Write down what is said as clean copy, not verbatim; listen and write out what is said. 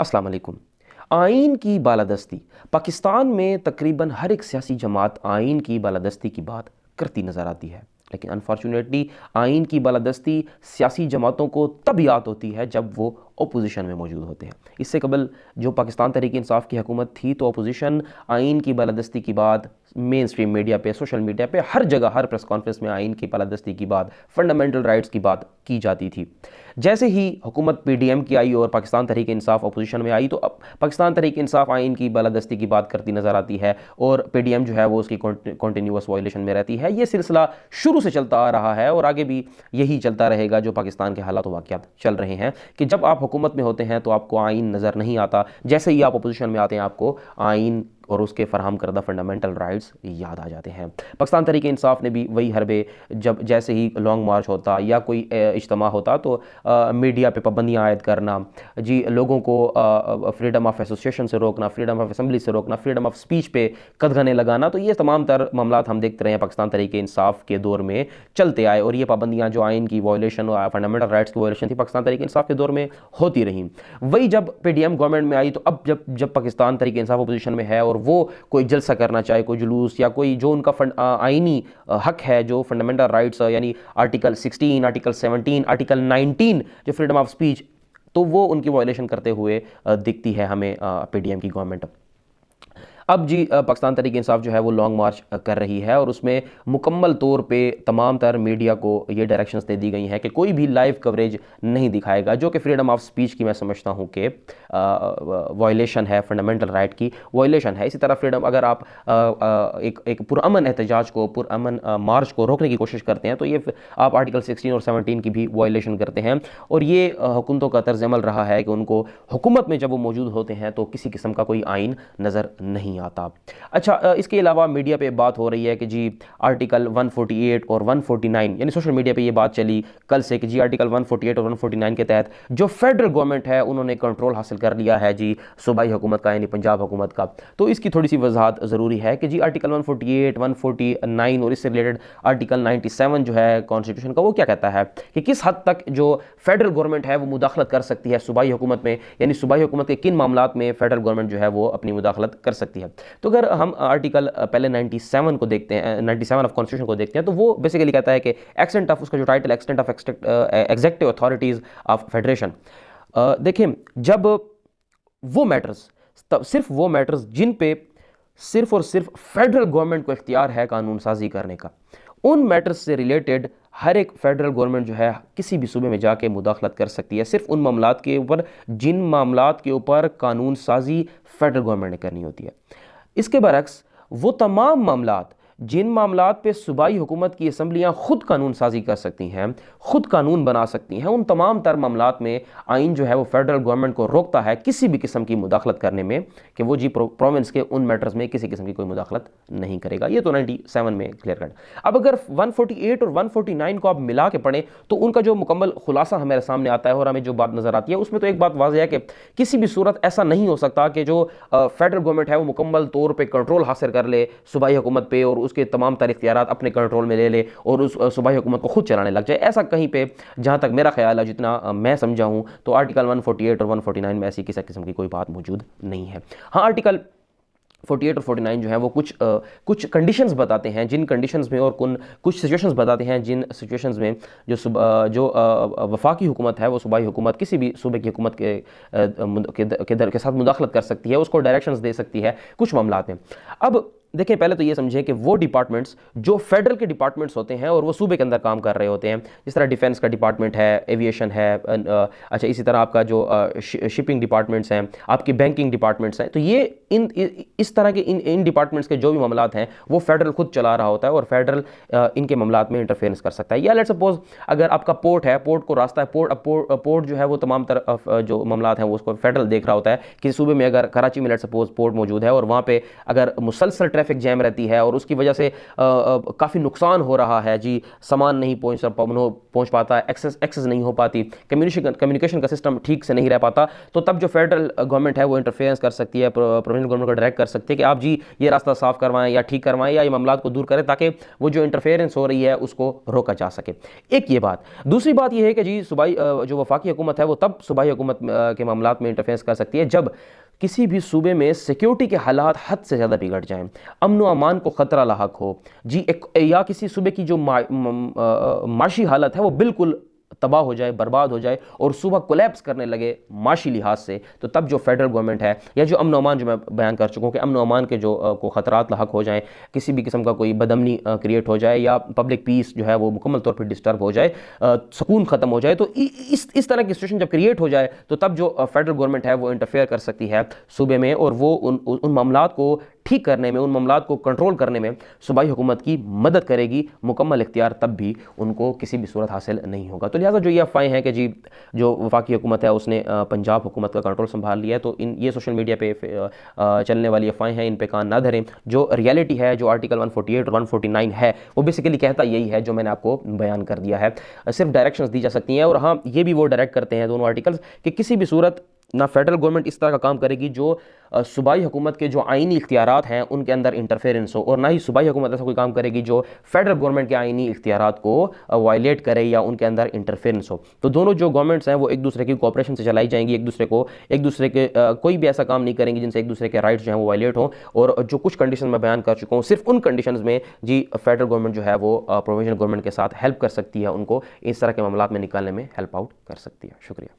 अस्सलाम वालेकुम। आइन की बालादस्ती पाकिस्तान में तकरीबन हर एक सियासी जमात आइन की बालादस्ती की बात करती नज़र आती है, लेकिन अनफॉर्चुनेटली आइन की बालादस्ती सियासी जमातों को तब याद होती है जब वो अपोजिशन में मौजूद होते हैं। इससे कबल जो पाकिस्तान तहरीक इंसाफ की हुकूमत थी तो अपोजिशन आइन की बालादस्ती की बात मेन स्ट्रीम मीडिया पे, सोशल मीडिया पे, हर जगह, हर प्रेस कॉन्फ्रेंस में आइन की बालादस्ती की बात, फंडामेंटल राइट्स की बात की जाती थी। जैसे ही हुकूमत पीडीएम की आई और पाकिस्तान तहरीक इंसाफ अपोजिशन में आई तो अब पाकिस्तान तहरीक इंसाफ आइन की बालादस्ती की बात करती नज़र आती है और पीडीएम जो है वो उसकी कॉन्टीन्यूस वायलेशन में रहती है। ये सिलसिला शुरू से चलता आ रहा है और आगे भी यही चलता रहेगा। जो पाकिस्तान के हालात वाक़यात चल रहे हैं कि जब आप हुकूमत में होते हैं तो आपको आइन नज़र नहीं आता, जैसे ही आप अपोजिशन में आते हैं आपको आइन और उसके फराहम करदा फंडामेंटल राइट्स याद आ जाते हैं। पाकिस्तान तहरीक इंसाफ ने भी वही हरबे, जब जैसे ही लॉन्ग मार्च होता या कोई इज्तिमा होता तो मीडिया पे पाबंदियाँ आयद करना, जी लोगों को फ्रीडम ऑफ एसोसिएशन से रोकना, फ्रीडम ऑफ असम्बली से रोकना, फ्रीडम ऑफ स्पीच पे कदगने लगाना, तो ये तमाम तर मामलात हम देखते रहे हैं पाकिस्तान तहरीक इंसाफ के दौर में चलते आए। और ये पाबंदियाँ जो आइन की वायलेशन और फंडामेंटल राइट्स की वायलेशन थी पाकिस्तान तहरीक इंसाफ के दौर में होती रही। वही जब पीडीएम गवर्नमेंट में आई तो अब जब पाकिस्तान तहरीक इंसाफ अपोजिशन में है और वो कोई जलसा करना चाहे, कोई जुलूस या कोई जो उनका आइनी हक है, जो फंडामेंटल राइट्स यानी आर्टिकल 16, आर्टिकल 17, आर्टिकल 19 जो फ्रीडम ऑफ स्पीच, तो वो उनकी वायलेशन करते हुए दिखती है हमें पीडीएम की गवर्नमेंट। अब जी पाकिस्तान तहरीक इंसाफ जो है वो लॉन्ग मार्च कर रही है और उसमें मुकम्मल तौर पे तमाम तर मीडिया को ये डायरेक्शंस दे दी गई हैं कि कोई भी लाइव कवरेज नहीं दिखाएगा, जो कि फ्रीडम ऑफ स्पीच की मैं समझता हूँ कि वायलेशन है, फंडामेंटल राइट की वायलेशन है। इसी तरह फ्रीडम, अगर आप एक पुरअमन एहतजाज को, पुरअमन मार्च को रोकने की कोशिश करते हैं तो ये आप आर्टिकल 16 और 17 की भी वायलेशन करते हैं। और ये हुकूमतों का तर्ज अमल रहा है कि उनको हुकूमत में जब वो मौजूद होते हैं तो किसी किस्म का कोई आइन नज़र नहीं आता। अच्छा, इसके अलावा मीडिया पे बात हो रही है कि जी आर्टिकल 148 और 149, यानी सोशल मीडिया पे ये बात चली कल से कि जी आर्टिकल 148 और 149 के तहत जो फेडरल गवर्नमेंट है उन्होंने कंट्रोल हासिल कर लिया है जी सूबाई हुकूमत का, यानी पंजाब हुकूमत का। तो इसकी थोड़ी सी वजाहत ज़रूरी है कि जी आर्टिकल 148, 149 और इससे रिलेटेड आर्टिकल 97 जो है कॉन्स्टिट्यूशन का, वो क्या कहता है कि किस हद तक जो फेडरल गवर्नमेंट है वो मुदाखलत कर सकती है सूबाई हुकूमत में, यानी सूबाई हुकूमत के किन मामलात में फेडरल गवर्नमेंट जो है वो अपनी मुदाखलत कर सकती है। तो अगर हम आर्टिकल पहले 97 को देखते हैं, 97 ऑफ कॉन्स्टिट्यूशन को देखते हैं, तो वो बेसिकली कहता है कि एक्सटेंट ऑफ, उसका जो title extent of executive authorities of federation. देखें, जब वो मैटर्स, तब सिर्फ वो मैटर्स जिन पे सिर्फ और सिर्फ फेडरल गवर्नमेंट को इख्तियार है कानून साजी करने का, उन मैटर्स से रिलेटेड हर एक फेडरल गवर्नमेंट जो है किसी भी सूबे में जाके मुदाखलत कर सकती है, सिर्फ उन मामलात के ऊपर जिन मामलात के ऊपर कानून साजी फेडरल गवर्नमेंट ने करनी होती है। इसके बरक्स वो तमाम मामलात जिन मामलात पे सूबाई हुकूमत की असम्बलियाँ खुद कानून साजी कर सकती हैं, खुद कानून बना सकती हैं, उन तमाम तर मामलात में आइन जो है वो फेडरल गवर्नमेंट को रोकता है किसी भी किस्म की मुदाखलत करने में, कि वो जी प्रोविंस के उन मैटर्स में किसी किस्म की कोई मुदाखलत नहीं करेगा। ये तो 97 में क्लियर कट। अब अगर 148 और 149 को आप मिला के पढ़ें तो उनका जो मुकम्मल खुलासा हमारे सामने आता है और हमें जो बात नज़र आती है उसमें तो एक बात वाज़ेह है कि किसी भी सूरत ऐसा नहीं हो सकता कि जो फेडरल गवर्नमेंट है वो मुकम्मल तौर पर कंट्रोल हासिल कर ले सूबाई हुकूमत पर और उसके तमाम तरह इख्तियारात अपने कंट्रोल में ले ले और उस सूबाई हुकूमत को खुद चलाने लग जाए। ऐसा कहीं पे, जहाँ तक मेरा ख्याल है, जितना मैं समझा हूँ, तो आर्टिकल 148 और 149 में ऐसी किसी किस्म की कोई बात मौजूद नहीं है। हाँ, आर्टिकल 48 और 49 जो है वो कुछ कंडीशंस बताते हैं, जिन कंडीशंस में और कुछ सिचुएशंस बताते हैं जिन सिचुएशंस में जो वफाकी हुकूमत है वो सूबाई हुकूमत किसी भी सूबे की हुकूमत के साथ मुदाखलत कर सकती है, उसको डायरेक्शंस दे सकती है कुछ मामलात में। अब देखें, पहले तो ये समझें कि वो डिपार्टमेंट्स जो फेडरल के डिपार्टमेंट्स होते हैं और वो सूबे के अंदर काम कर रहे होते हैं, जिस तरह डिफेंस का डिपार्टमेंट है, एविएशन है, अच्छा इसी तरह आपका जो शिपिंग डिपार्टमेंट्स हैं, आपकी बैंकिंग डिपार्टमेंट्स हैं, तो ये इस तरह के इन डिपार्टमेंट्स के जो भी मामलात हैं वो फेडरल खुद चला रहा होता है और फेडरल इनके मामलात में इंटरफेरेंस कर सकता है। या लेट सपोज अगर आपका पोर्ट है, पोर्ट को रास्ता है, पोर्ट जो है वो तमाम तरफ जो मामलात हैं वो उसको फेडरल देख रहा होता है। किसी सूबे में अगर कराची में लेट सपोज पोर्ट मौजूद है और वहाँ पर अगर मुसलसल ट्रैफिक जैम रहती है और उसकी वजह से काफ़ी नुकसान हो रहा है जी, सामान नहीं पहुंच पाता, एक्सेस नहीं हो पाती, कम्युनिकेशन का सिस्टम ठीक से नहीं रह पाता, तो तब जो फेडरल गवर्नमेंट है वो इंटरफेरेंस कर सकती है, प्रोविंशियल गवर्नमेंट को डायरेक्ट कर सकती है कि आप जी ये रास्ता साफ करवाएं या ठीक करवाएं या ये मामला को दूर करें, ताकि वो जो इंटरफेरेंस हो रही है उसको रोका जा सके। एक ये बात। दूसरी बात ये है कि जी सूबाई जो वफाकी हुकूमत है वो तब सूबाई हुकूमत के मामला में इंटरफेरेंस कर सकती है जब किसी भी सूबे में सिक्योरिटी के हालात हद से ज़्यादा बिगड़ जाएं, अमन व अमान को ख़तरा लाहक हो जी, या किसी सूबे की जो माशी हालत है वो बिल्कुल तबाह हो जाए, बर्बाद हो जाए और सुबह कोलैप्स करने लगे माशी लिहाज से, तो तब जो फेडरल गवर्नमेंट है या जो अमन अमान, जो मैं बयान कर चुका हूँ कि अमन अमान के जो को ख़तरात लाहक हो जाएं, किसी भी किस्म का कोई बदअमनी क्रिएट हो जाए या पब्लिक पीस जो है वो मुकम्मल तौर पर डिस्टर्ब हो जाए, सुकून ख़त्म हो जाए, तो इस तरह की सिचुएशन जब क्रिएट हो जाए तो तब जो फेडरल गवर्नमेंट है वो इंटरफेयर कर सकती है सूबे में और वो उन मामलात को ठीक करने में, उन मामलात को कंट्रोल करने में सूबाई हुकूमत की मदद करेगी। मुकम्मल इख्तियार तब भी उनको किसी भी सूरत हासिल नहीं होगा। तो लिहाजा जो ये अफवाहें हैं कि जी जो वफाकी हुकूमत है उसने पंजाब हुकूमत का कंट्रोल संभाल लिया है, तो ये सोशल मीडिया पे चलने वाली अफवाहें हैं, इन पे कान ना धरें। जो रियलिटी है, जो आर्टिकल 148 और 149 है, वो बेसिकली कहता यही है जो मैंने आपको बयान कर दिया है। सिर्फ डायरेक्शंस दी जा सकती हैं और हाँ, ये भी वो डायरेक्ट करते हैं दोनों आर्टिकल्स कि किसी भी सूरत ना फेडरल गवर्नमेंट इस तरह का काम करेगी जो सूबाई हुकूमत के जो आइनी इख्तियारात हैं उनके अंदर इंटरफेरेंस हो, और ना ही सूबाई हुकूमत ऐसा कोई काम करेगी जो फेडरल गवर्नमेंट के आइनी इख्तियारात को वायलेट करे या उनके अंदर इंटरफेरेंस हो। तो दोनों जो गवर्नमेंट्स हैं वो एक दूसरे की कोऑपरेशन से चलाई जाएंगी, एक दूसरे के कोई भी ऐसा काम नहीं करेंगी जिनसे एक दूसरे के राइट्स जो हैं वो वायलेट हों। और जो कुछ कंडीशन मैं बयान कर चुका हूँ, सिर्फ उन कंडीशन में जी फेडरल गवर्नमेंट जो है वो प्रोविंशियल गवर्नमेंट के साथ हेल्प कर सकती है, उनको इस तरह के मामला में निकालने में हेल्प आउट कर सकती है। शुक्रिया।